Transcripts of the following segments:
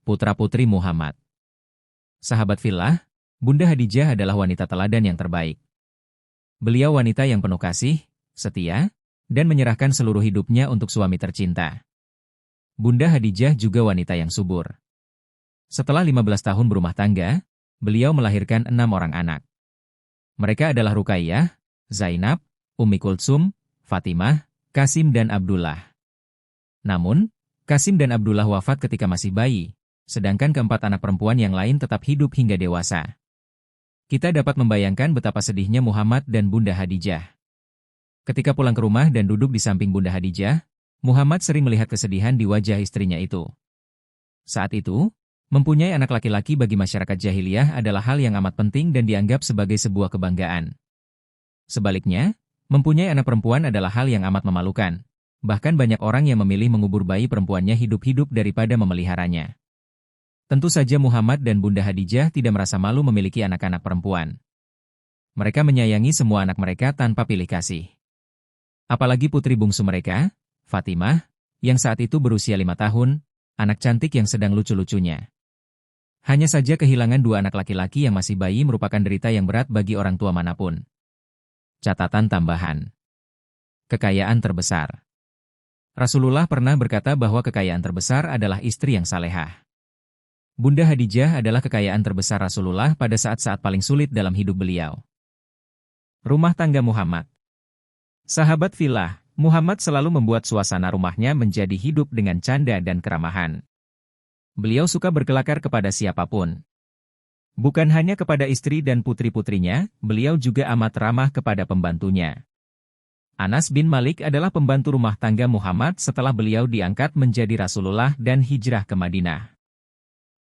putra-putri Muhammad. Sahabat fillah, Bunda Hadijah adalah wanita teladan yang terbaik. Beliau wanita yang penuh kasih, setia, dan menyerahkan seluruh hidupnya untuk suami tercinta. Bunda Hadijah juga wanita yang subur. Setelah 15 tahun berumah tangga, beliau melahirkan 6 orang anak. Mereka adalah Ruqayyah, Zainab, Ummi Kultsum, Fatimah, Qasim dan Abdullah. Namun, Qasim dan Abdullah wafat ketika masih bayi, sedangkan keempat anak perempuan yang lain tetap hidup hingga dewasa. Kita dapat membayangkan betapa sedihnya Muhammad dan Bunda Hadijah. Ketika pulang ke rumah dan duduk di samping Bunda Hadijah, Muhammad sering melihat kesedihan di wajah istrinya itu. Saat itu, mempunyai anak laki-laki bagi masyarakat jahiliyah adalah hal yang amat penting dan dianggap sebagai sebuah kebanggaan. Sebaliknya, mempunyai anak perempuan adalah hal yang amat memalukan. Bahkan banyak orang yang memilih mengubur bayi perempuannya hidup-hidup daripada memeliharanya. Tentu saja Muhammad dan Bunda Hadijah tidak merasa malu memiliki anak-anak perempuan. Mereka menyayangi semua anak mereka tanpa pilih kasih. Apalagi putri bungsu mereka, Fatimah, yang saat itu berusia 5 tahun, anak cantik yang sedang lucu-lucunya. Hanya saja kehilangan 2 anak laki-laki yang masih bayi merupakan derita yang berat bagi orang tua manapun. Catatan tambahan. Kekayaan terbesar. Rasulullah pernah berkata bahwa kekayaan terbesar adalah istri yang salehah. Bunda Hadijah adalah kekayaan terbesar Rasulullah pada saat-saat paling sulit dalam hidup beliau. Rumah tangga Muhammad. Sahabat fillah, Muhammad selalu membuat suasana rumahnya menjadi hidup dengan canda dan keramahan. Beliau suka berkelakar kepada siapapun. Bukan hanya kepada istri dan putri-putrinya, beliau juga amat ramah kepada pembantunya. Anas bin Malik adalah pembantu rumah tangga Muhammad setelah beliau diangkat menjadi Rasulullah dan hijrah ke Madinah.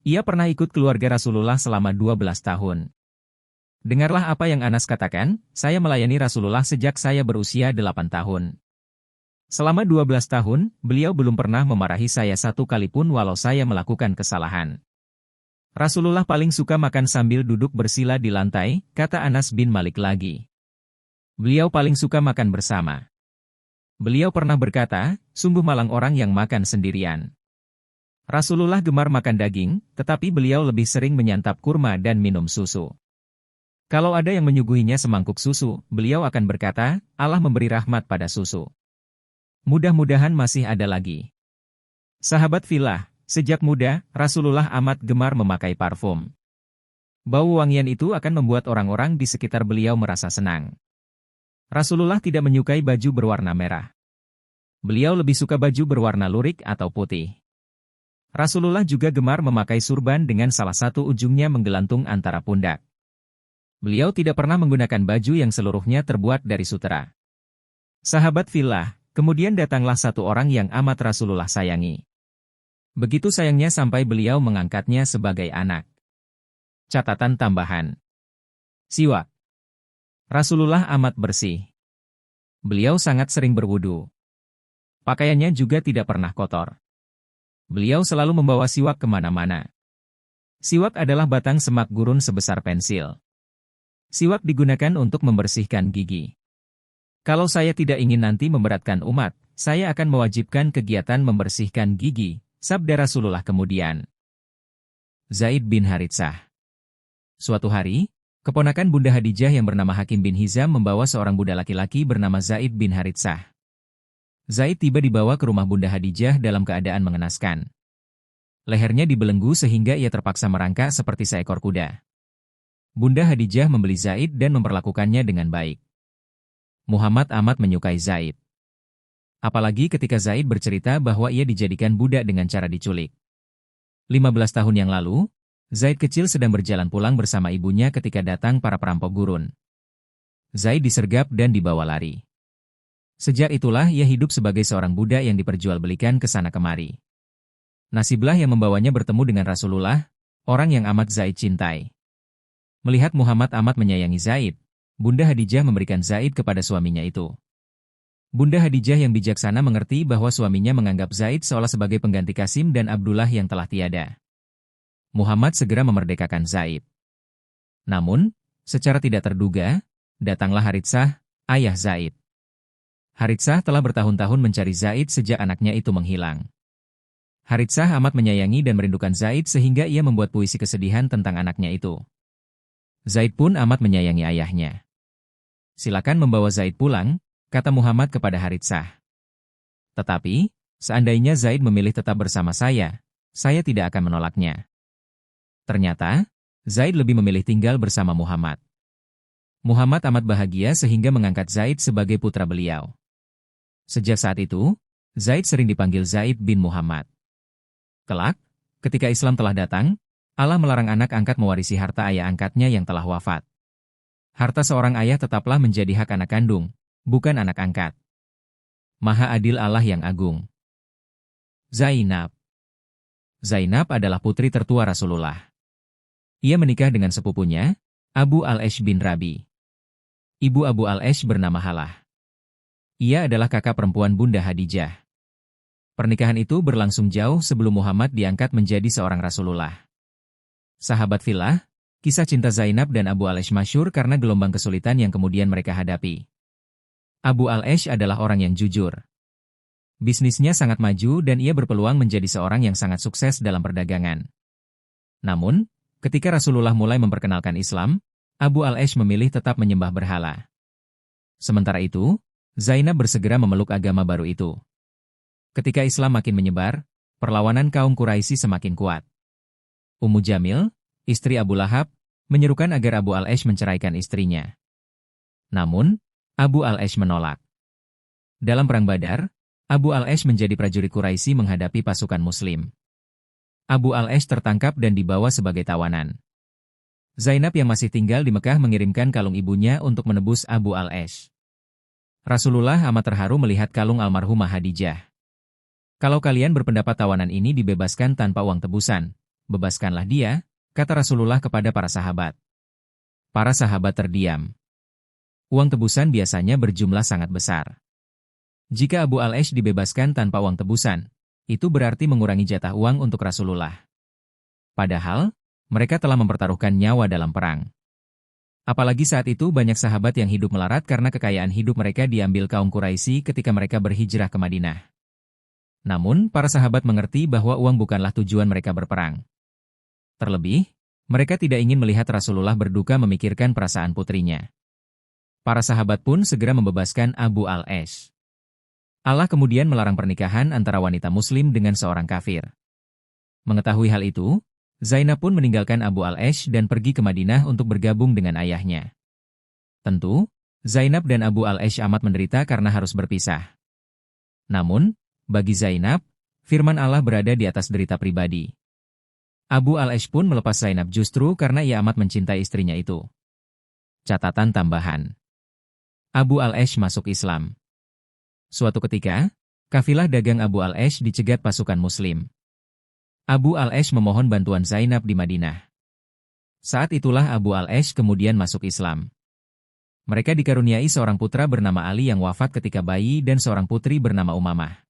Ia pernah ikut keluarga Rasulullah selama 12 tahun. Dengarlah apa yang Anas katakan, saya melayani Rasulullah sejak saya berusia 8 tahun. Selama 12 tahun, beliau belum pernah memarahi saya satu kali pun walau saya melakukan kesalahan. Rasulullah paling suka makan sambil duduk bersila di lantai, kata Anas bin Malik lagi. Beliau paling suka makan bersama. Beliau pernah berkata, sungguh malang orang yang makan sendirian. Rasulullah gemar makan daging, tetapi beliau lebih sering menyantap kurma dan minum susu. Kalau ada yang menyuguhinya semangkuk susu, beliau akan berkata, Allah memberi rahmat pada susu. Mudah-mudahan masih ada lagi. Sahabat fillah, sejak muda, Rasulullah amat gemar memakai parfum. Bau wangian itu akan membuat orang-orang di sekitar beliau merasa senang. Rasulullah tidak menyukai baju berwarna merah. Beliau lebih suka baju berwarna lurik atau putih. Rasulullah juga gemar memakai surban dengan salah satu ujungnya menggelantung antara pundak. Beliau tidak pernah menggunakan baju yang seluruhnya terbuat dari sutera. Sahabat fillah, kemudian datanglah satu orang yang amat Rasulullah sayangi. Begitu sayangnya sampai beliau mengangkatnya sebagai anak. Catatan tambahan. Siwak. Rasulullah amat bersih. Beliau sangat sering berwudu. Pakaiannya juga tidak pernah kotor. Beliau selalu membawa siwak kemana-mana. Siwak adalah batang semak gurun sebesar pensil. Siwak digunakan untuk membersihkan gigi. Kalau saya tidak ingin nanti memberatkan umat, saya akan mewajibkan kegiatan membersihkan gigi, sabda Rasulullah kemudian. Zaid bin Haritsah. Suatu hari, keponakan Bunda Hadijah yang bernama Hakim bin Hizam membawa seorang budak laki-laki bernama Zaid bin Haritsah. Zaid tiba dibawa ke rumah Bunda Hadijah dalam keadaan mengenaskan. Lehernya dibelenggu sehingga ia terpaksa merangkak seperti seekor kuda. Bunda Hadijah membeli Zaid dan memperlakukannya dengan baik. Muhammad amat menyukai Zaid. Apalagi ketika Zaid bercerita bahwa ia dijadikan budak dengan cara diculik. 15 tahun yang lalu, Zaid kecil sedang berjalan pulang bersama ibunya ketika datang para perampok gurun. Zaid disergap dan dibawa lari. Sejak itulah ia hidup sebagai seorang budak yang diperjualbelikan ke sana kemari. Nasiblah yang membawanya bertemu dengan Rasulullah, orang yang amat Zaid cintai. Melihat Muhammad amat menyayangi Zaid, Bunda Hadijah memberikan Zaid kepada suaminya itu. Bunda Hadijah yang bijaksana mengerti bahwa suaminya menganggap Zaid seolah sebagai pengganti Qasim dan Abdullah yang telah tiada. Muhammad segera memerdekakan Zaid. Namun, secara tidak terduga, datanglah Haritsah, ayah Zaid. Haritsah telah bertahun-tahun mencari Zaid sejak anaknya itu menghilang. Haritsah amat menyayangi dan merindukan Zaid sehingga ia membuat puisi kesedihan tentang anaknya itu. Zaid pun amat menyayangi ayahnya. "Silakan membawa Zaid pulang," kata Muhammad kepada Haritsah. "Tetapi, seandainya Zaid memilih tetap bersama saya tidak akan menolaknya." Ternyata, Zaid lebih memilih tinggal bersama Muhammad. Muhammad amat bahagia sehingga mengangkat Zaid sebagai putra beliau. Sejak saat itu, Zaid sering dipanggil Zaid bin Muhammad. Kelak, ketika Islam telah datang, Allah melarang anak angkat mewarisi harta ayah angkatnya yang telah wafat. Harta seorang ayah tetaplah menjadi hak anak kandung, bukan anak angkat. Maha adil Allah yang agung. Zainab. Zainab adalah putri tertua Rasulullah. Ia menikah dengan sepupunya, Abu al-Ash bin Rabi. Ibu Abu al-Ash bernama Halah. Ia adalah kakak perempuan Bunda Hadijah. Pernikahan itu berlangsung jauh sebelum Muhammad diangkat menjadi seorang Rasulullah. Sahabat fillah, kisah cinta Zainab dan Abu al-Ash masyhur karena gelombang kesulitan yang kemudian mereka hadapi. Abu al-Ash adalah orang yang jujur. Bisnisnya sangat maju dan ia berpeluang menjadi seorang yang sangat sukses dalam perdagangan. Namun, ketika Rasulullah mulai memperkenalkan Islam, Abu al-Ash memilih tetap menyembah berhala. Sementara itu, Zainab bersegera memeluk agama baru itu. Ketika Islam makin menyebar, perlawanan kaum Quraisy semakin kuat. Ummu Jamil, istri Abu Lahab, menyerukan agar Abu al-Ash menceraikan istrinya. Namun, Abu al-Ash menolak. Dalam Perang Badar, Abu al-Ash menjadi prajurit Quraisy menghadapi pasukan Muslim. Abu al-Ash tertangkap dan dibawa sebagai tawanan. Zainab yang masih tinggal di Mekah mengirimkan kalung ibunya untuk menebus Abu al-Ash. Rasulullah amat terharu melihat kalung almarhumah Hadijah. "Kalau kalian berpendapat tawanan ini dibebaskan tanpa uang tebusan, bebaskanlah dia," kata Rasulullah kepada para sahabat. Para sahabat terdiam. Uang tebusan biasanya berjumlah sangat besar. Jika Abu al-Ash dibebaskan tanpa uang tebusan, itu berarti mengurangi jatah uang untuk Rasulullah. Padahal, mereka telah mempertaruhkan nyawa dalam perang. Apalagi saat itu banyak sahabat yang hidup melarat karena kekayaan hidup mereka diambil kaum Quraisy ketika mereka berhijrah ke Madinah. Namun, para sahabat mengerti bahwa uang bukanlah tujuan mereka berperang. Terlebih, mereka tidak ingin melihat Rasulullah berduka memikirkan perasaan putrinya. Para sahabat pun segera membebaskan Abu al-Ash. Allah kemudian melarang pernikahan antara wanita Muslim dengan seorang kafir. Mengetahui hal itu, Zainab pun meninggalkan Abu al-Ash dan pergi ke Madinah untuk bergabung dengan ayahnya. Tentu, Zainab dan Abu al-Ash amat menderita karena harus berpisah. Namun, bagi Zainab, firman Allah berada di atas derita pribadi. Abu al-Ash pun melepas Zainab justru karena ia amat mencintai istrinya itu. Catatan tambahan. Abu al-Ash masuk Islam. Suatu ketika, kafilah dagang Abu al-Ash dicegat pasukan Muslim. Abu al-Ash memohon bantuan Zainab di Madinah. Saat itulah Abu al-Ash kemudian masuk Islam. Mereka dikaruniai seorang putra bernama Ali yang wafat ketika bayi dan seorang putri bernama Umamah.